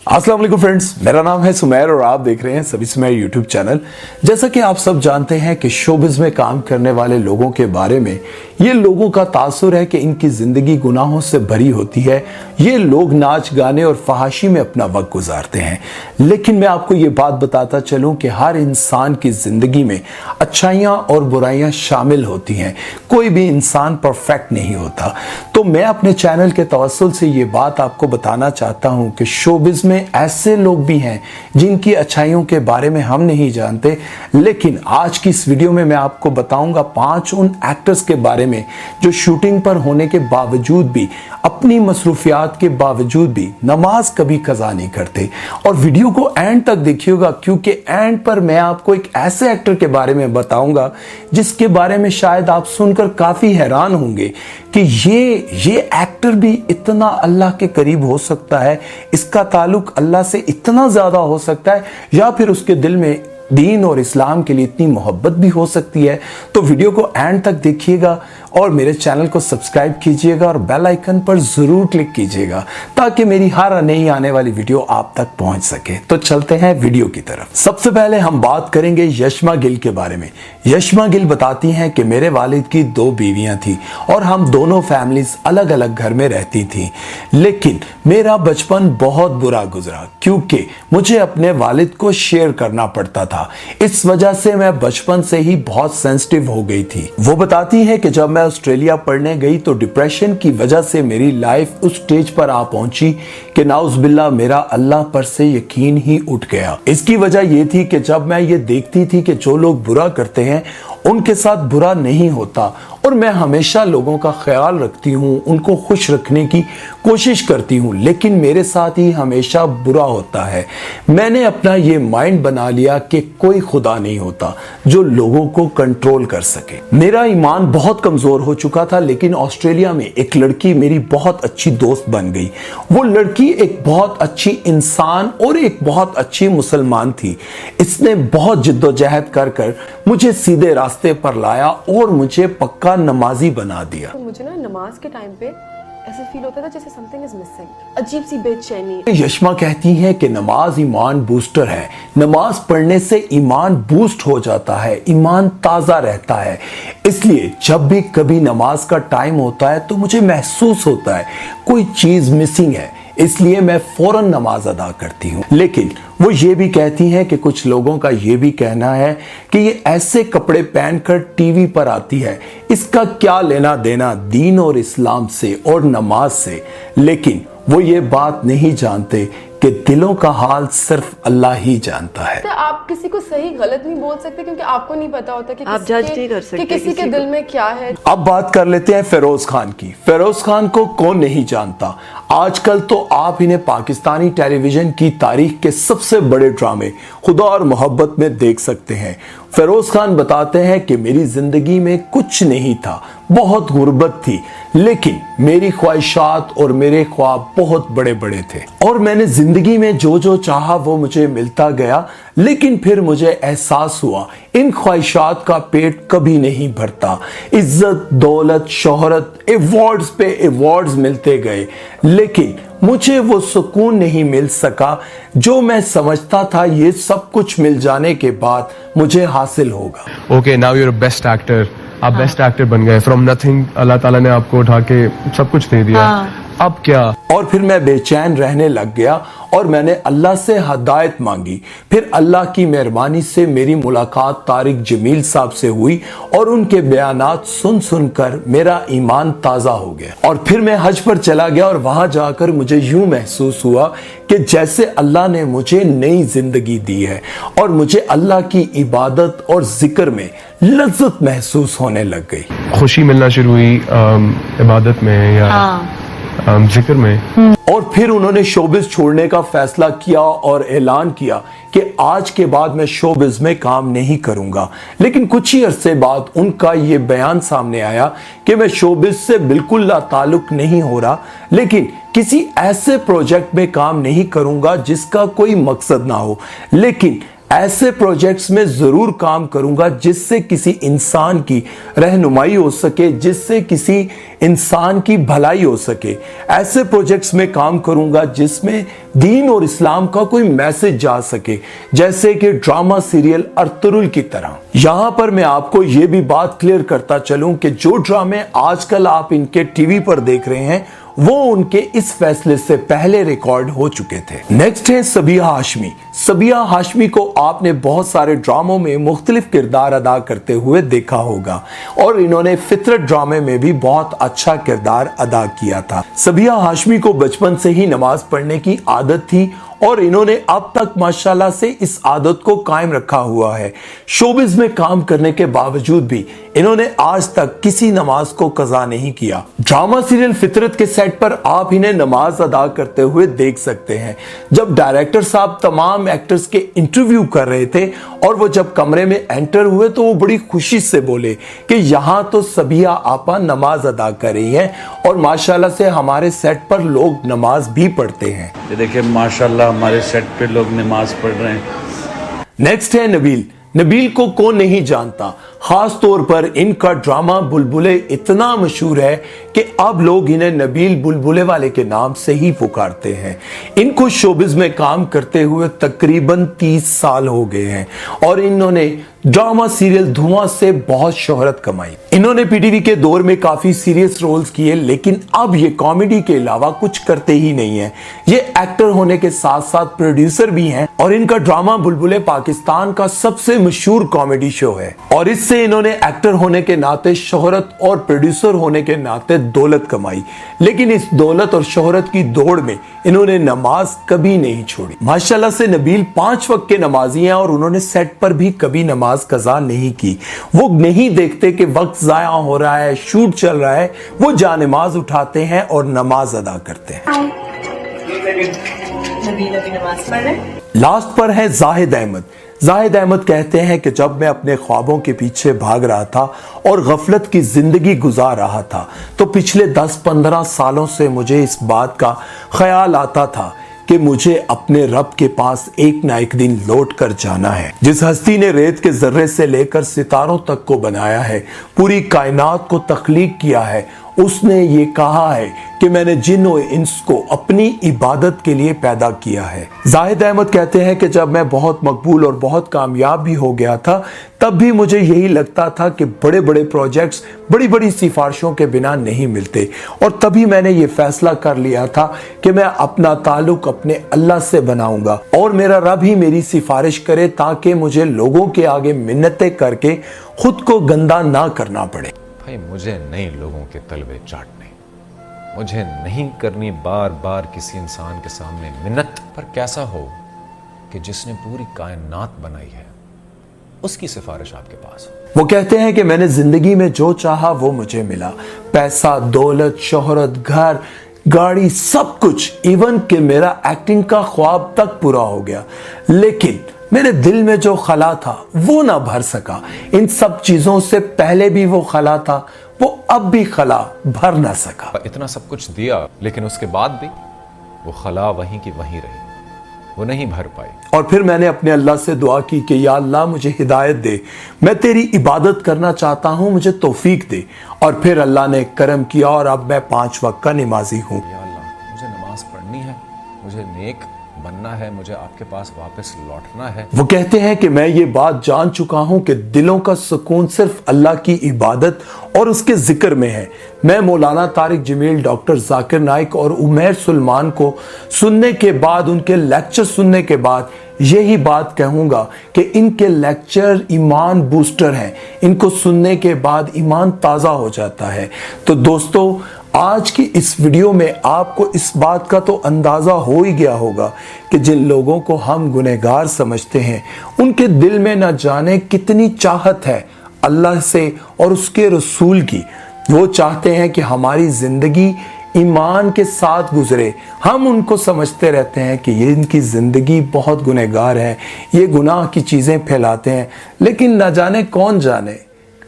अस्सलाम वालेकुम फ्रेंड्स, मेरा नाम है सुमैर और आप देख रहे हैं सभी सुमैर यूट्यूब चैनल। जैसा कि आप सब जानते हैं कि शोबिज़ में काम करने वाले लोगों के बारे में ये लोगों का तासुर है कि इनकी जिंदगी गुनाहों से भरी होती है। ये लोग नाच गाने और फहाशी में अपना वक्त गुजारते हैं, लेकिन मैं आपको ये बात बताता चलूं कि हर इंसान की जिंदगी में अच्छाइयाँ और बुराइयाँ शामिल होती हैं। कोई भी इंसान परफेक्ट नहीं होता। तो मैं अपने चैनल के तवस्सुल से ये बात आपको बताना चाहता हूँ कि शोबिज़ में ऐसे लोग भी हैं जिनकी अच्छाइयों के बारे में हम नहीं जानते, लेकिन आज की इस वीडियो में मैं आपको बताऊंगा 5 उन एक्टर्स के बारे में जो शूटिंग पर होने के बावजूद भी, अपनी मसरूफियात के बावजूद भी नमाज कभी कज़ा नहीं करते। और वीडियो को एंड तक देखिएगा, क्योंकि एंड पर मैं आपको एक ऐसे एक्टर के बारे में बताऊंगा जिसके बारे में शायद आप सुनकर काफी हैरान होंगे कि ये एक्टर भी इतना अल्लाह के करीब हो सकता है, इसका ताल्लुक अल्लाह से इतना ज्यादा हो सकता है, या फिर उसके दिल में दीन और इस्लाम के लिए इतनी मोहब्बत भी हो सकती है। तो वीडियो को एंड तक देखिएगा और मेरे चैनल को सब्सक्राइब कीजिएगा और बेल आइकन पर जरूर क्लिक कीजिएगा ताकि मेरी हर नई आने वाली वीडियो आप तक पहुंच सके। तो चलते हैं वीडियो की तरफ। सबसे पहले हम बात करेंगे यशमा गिल के बारे में। यशमा गिल बताती हैं कि मेरे वालिद की 2 बीवियां थी और हम दोनों फैमिलीज अलग अलग घर में रहती थी, लेकिन मेरा बचपन बहुत बुरा गुजरा क्योंकि मुझे अपने वालिद को शेयर करना पड़ता था। इस वजह से मैं बचपन से ही बहुत सेंसिटिव हो गई थी। वो बताती है कि जब मैं ऑस्ट्रेलिया पढ़ने गई तो डिप्रेशन की वजह से मेरी लाइफ उस स्टेज पर आ पहुंची कि नाउज़ुबिल्लाह मेरा अल्लाह पर से यकीन ही उठ गया। इसकी वजह यह थी कि जब मैं ये देखती थी कि जो लोग बुरा करते हैं उनके साथ बुरा नहीं होता, और मैं हमेशा लोगों का ख्याल रखती हूँ, उनको खुश रखने की कोशिश करती हूँ, लेकिन मेरे साथ ही हमेशा बुरा होता है। मैंने अपना ये माइंड बना लिया कि कोई खुदा नहीं होता जो लोगों को कंट्रोल कर सके। मेरा ईमान बहुत कमजोर हो चुका था, लेकिन ऑस्ट्रेलिया में एक लड़की मेरी बहुत अच्छी दोस्त बन गई। वो लड़की एक बहुत अच्छी इंसान और एक बहुत अच्छी मुसलमान थी। इसने बहुत जिद्दोजहद कर मुझे सीधे रास्ते पर लाया और मुझे पक्का नमाजी बना दिया। तो मुझे ना नमाज के टाइम पे ऐसे फील होता था जैसे समथिंग इज मिसिंग, अजीब सी बेचैनी। यशमा कहती है कि नमाज ईमान बूस्टर है। नमाज पढ़ने से ईमान बूस्ट हो जाता है, ईमान ताजा रहता है। इसलिए जब भी कभी नमाज का टाइम होता है तो मुझे महसूस होता है कोई चीज मिसिंग है, इसलिए मैं फौरन नमाज अदा करती हूँ। लेकिन वो ये भी कहती हैं कि कुछ लोगों का ये भी कहना है कि ये ऐसे कपड़े पहनकर टीवी पर आती है, इसका क्या लेना देना दीन और इस्लाम से और नमाज से। लेकिन वो ये बात नहीं जानते कि दिलों का हाल सिर्फ अल्लाह ही जानता है। तो आप किसी को सही गलत नहीं बोल सकते क्योंकि आपको नहीं पता होता कि आप जज नहीं कर सकते कि किसी के दिल में क्या है। अब बात कर लेते हैं फेरोज खान की। फेरोज खान को कौन नहीं जानता। आजकल तो आप इन्हें पाकिस्तानी टेलीविजन की तारीख के सबसे बड़े ड्रामे खुदा और मोहब्बत में देख सकते हैं। फेरोज खान बताते हैं कि मेरी जिंदगी में कुछ नहीं था, बहुत गुर्बत थी, लेकिन मेरी ख्वाहिशात और मेरे ख्वाब बहुत बड़े बड़े थे और मैंने जिंदगी में जो जो चाहा वो मुझे मिलता गया। लेकिन फिर मुझे एहसास हुआ इन ख्वाहिशात का पेट कभी नहीं भरता। इज्जत, दौलत, शोहरत, अवार्ड्स पे अवार्ड्स मिलते गए, लेकिन मुझे वो सुकून नहीं मिल सका जो मैं समझता था ये सब कुछ मिल जाने के बाद मुझे हासिल होगा। Okay, now you are best actor. आप बेस्ट एक्टर बन गए। फ्रॉम नथिंग अल्लाह ताला ने आपको उठा के सब कुछ दे दिया। अब क्या? और फिर मैं बेचैन रहने लग गया और मैंने अल्लाह से हदायत मांगी। फिर अल्लाह की मेहरबानी से मेरी मुलाकात तारिक जमील साहब से हुई और उनके बयानात सुन सुनकर मेरा ईमान ताज़ा हो गया। और फिर मैं हज पर चला गया और वहां जाकर मुझे यूं महसूस हुआ कि जैसे अल्लाह ने मुझे नई जिंदगी दी है और मुझे अल्लाह की इबादत और जिक्र में लज्जत महसूस होने लग गई। खुशी मिलना शुरू हुई इबादत में या जिक्र में। और फिर उन्होंने शोबिज छोड़ने का फैसला किया और ऐलान किया कि आज के बाद मैं शोबिज में काम नहीं करूंगा। लेकिन कुछ ही अरसे बाद उनका ये बयान सामने आया कि मैं शोबिज से बिल्कुल लाताल्लुक नहीं हो रहा, लेकिन किसी ऐसे प्रोजेक्ट में काम नहीं करूंगा जिसका कोई मकसद ना हो। लेकिन ऐसे प्रोजेक्ट्स में जरूर काम करूंगा जिससे किसी इंसान की रहनुमाई हो सके, जिससे किसी इंसान की भलाई हो सके। ऐसे प्रोजेक्ट्स में काम करूंगा जिसमें दीन और इस्लाम का कोई मैसेज जा सके, जैसे कि ड्रामा सीरियल अर्तुरुल की तरह। यहां पर मैं आपको यह भी बात क्लियर करता चलूं कि जो ड्रामे आजकल आप इनके टीवी पर देख रहे हैं वो उनके इस फैसले से पहले रिकॉर्ड हो चुके थे। नेक्स्ट है सबिया हाशमी। सबिया हाशमी को आपने बहुत सारे ड्रामों में मुख्तलिफ किरदार अदा करते हुए देखा होगा और इन्होंने फितरत ड्रामे में भी बहुत अच्छा किरदार अदा किया था। सबिया हाशमी को बचपन से ही नमाज पढ़ने की आदत थी और इन्होंने अब तक माशाल्लाह से इस आदत को कायम रखा हुआ है। शोबिज में काम करने के बावजूद भी इन्होंने आज तक किसी नमाज को कज़ा नहीं किया। ड्रामा सीरियल फितरत के सेट पर आप इन्हें नमाज अदा करते हुए देख सकते हैं। जब डायरेक्टर साहब तमाम एक्टर्स के इंटरव्यू कर रहे थे और वो जब कमरे में एंटर हुए तो वो बड़ी खुशी से बोले कि यहाँ तो सबिया आपा नमाज अदा कर रही है और माशाल्लाह से हमारे सेट पर लोग नमाज भी पढ़ते हैं। ये देखिए माशाल्लाह हमारे सेट पे लोग नमाज पढ़ रहे हैं। नेक्स्ट है नबील। नबील को कौन नहीं जानता, खास तौर पर इनका ड्रामा बुलबुले इतना मशहूर है कि अब लोग इन्हें नबील बुलबुले वाले के नाम से ही पुकारते हैं। इनको शोबिज में काम करते हुए तकरीबन 30 साल हो गए हैं और इन्होंने ड्रामा सीरियल धुआं से बहुत शोहरत कमाई। इन्होंने पीटीवी के दौर में काफी सीरियस रोल्स किए, लेकिन अब ये कॉमेडी के अलावा कुछ करते ही नहीं है। ये एक्टर होने के साथ साथ प्रोड्यूसर भी हैं और इनका ड्रामा बुलबुले पाकिस्तान का सबसे मशहूर कॉमेडी शो है और इससे इन्होंने एक्टर होने के नाते शोहरत और प्रोड्यूसर होने के नाते दौलत कमाई। लेकिन इस दौलत और शोहरत की दौड़ में इन्होंने नमाज कभी नहीं छोड़ी। माशाल्लाह से नबील 5 वक्त के नमाजी हैं और उन्होंने सेट पर भी कभी नमाज कज़ा नहीं की। वो नहीं देखते कि वक्त जाया हो रहा है, शूट चल रहा है, वो जानेमाज उठाते हैं और नमाज अदा करते हैं। लास्ट पर है जाहिद अहमद। जाहिद अहमद कहते हैं कि जब मैं अपने ख्वाबों के पीछे भाग रहा था और गफलत की जिंदगी गुजार रहा था तो पिछले 10-15 सालों से मुझे इस बात का ख्याल आता था कि मुझे अपने रब के पास एक ना एक दिन लौट कर जाना है। जिस हस्ती ने रेत के जर्रे से लेकर सितारों तक को बनाया है, पूरी कायनात को तख्लीक किया है, उसने ये कहा है कि मैंने जिन और इंस को अपनी इबादत के लिए पैदा किया है। जाहिद अहमद कहते हैं कि जब मैं बहुत मकबूल और बहुत कामयाब भी हो गया था तब भी मुझे यही लगता था कि बड़े बड़े प्रोजेक्ट्स बड़ी बड़ी सिफारिशों के बिना नहीं मिलते और तभी मैंने ये फैसला कर लिया था कि मैं अपना ताल्लुक अपने अल्लाह से बनाऊंगा और मेरा रब ही मेरी सिफारिश करे ताकि मुझे लोगों के आगे मिन्नतें करके खुद को गंदा ना करना पड़े। भाई मुझे नहीं लोगों के तलबे चाटने, मुझे नहीं करनी बार बार किसी इंसान के सामने मिन्नत। पर कैसा हो कि जिसने पूरी कायनात बनाई है उसकी सिफारिश आपके पास हो। वो कहते हैं कि मैंने जिंदगी में जो चाहा वो मुझे मिला, पैसा, दौलत, शोहरत, घर, गाड़ी, सब कुछ, इवन कि मेरा एक्टिंग का ख्वाब तक पूरा हो गया, लेकिन मेरे दिल में जो खला था वो ना भर सका। इन सब चीजों से पहले भी वो खला था, वो अब भी खला भर ना सका। इतना सब कुछ दिया लेकिन उसके बाद भी वो खला वहीं की वहीं रही, वो नहीं भर पाई। और फिर मैंने अपने अल्लाह से दुआ की कि या अल्लाह मुझे हिदायत दे, मैं तेरी इबादत करना चाहता हूँ, मुझे तौफीक दे। और फिर अल्लाह ने करम किया और अब मैं 5 वक्त का नमाजी हूँ। या अल्लाह मुझे नमाज पढ़नी है, मुझे नेक बनना है, मुझे आपके पास वापस लौटना है। वो कहते हैं कि मैं ये बात जान चुका हूं कि दिलों का सुकून सिर्फ अल्लाह की इबादत और उसके जिक्र में है। मैं मौलाना तारिक जमील, डॉक्टर जाकिर नाइक और उमैर सुलेमान को सुनने के बाद, उनके लेक्चर सुनने के बाद यही बात कहूंगा कि इनके लेक्चर ईमान बूस्टर हैं। इनको सुनने के बाद ईमान ताज़ा हो जाता है। तो दोस्तों, आज की इस वीडियो में आपको इस बात का तो अंदाज़ा हो ही गया होगा कि जिन लोगों को हम गुनहगार समझते हैं उनके दिल में न जाने कितनी चाहत है अल्लाह से और उसके रसूल की। वो चाहते हैं कि हमारी ज़िंदगी ईमान के साथ गुजरे। हम उनको समझते रहते हैं कि ये इनकी ज़िंदगी बहुत गुनहगार है, ये गुनाह की चीज़ें फैलाते हैं, लेकिन न जाने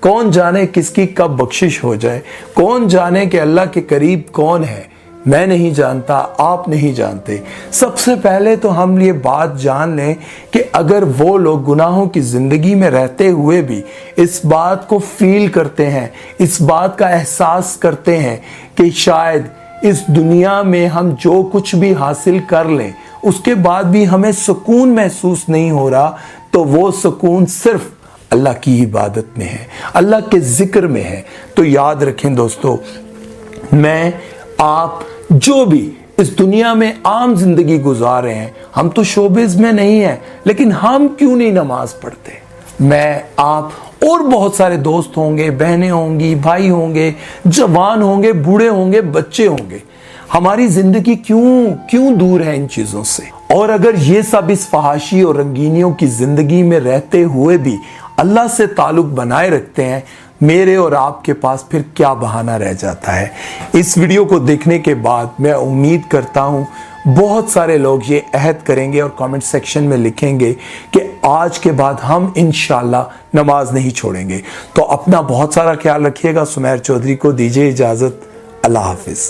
कौन जाने किसकी कब बख्शिश हो जाए, कौन जाने कि अल्लाह के करीब कौन है, मैं नहीं जानता, आप नहीं जानते। सबसे पहले तो हम ये बात जान लें कि अगर वो लोग गुनाहों की जिंदगी में रहते हुए भी इस बात को फील करते हैं, इस बात का एहसास करते हैं कि शायद इस दुनिया में हम जो कुछ भी हासिल कर लें उसके बाद भी हमें सुकून महसूस नहीं हो रहा, तो वो सुकून सिर्फ अल्लाह की इबादत में है, अल्लाह के जिक्र में है। तो याद रखें दोस्तों, मैं आप जो भी इस दुनिया में आम जिंदगी गुजार रहे हैं, हम तो शोबिज में नहीं हैं, लेकिन हम क्यों नहीं नमाज पढ़ते? मैं, आप और बहुत सारे दोस्त होंगे, बहनें होंगी, भाई होंगे, जवान होंगे, बूढ़े होंगे, बच्चे होंगे, हमारी जिंदगी क्यों दूर है इन चीजों से। और अगर ये सब इस फहाशी और रंगीनियों की जिंदगी में रहते हुए भी अल्लाह से ताल्लुक बनाए रखते हैं, मेरे और आपके पास फिर क्या बहाना रह जाता है। इस वीडियो को देखने के बाद मैं उम्मीद करता हूं बहुत सारे लोग ये अहद करेंगे और कमेंट सेक्शन में लिखेंगे कि आज के बाद हम इंशाल्लाह नमाज नहीं छोड़ेंगे। तो अपना बहुत सारा ख्याल रखिएगा। सुमैर चौधरी को दीजिए इजाजत। अल्लाह हाफिज।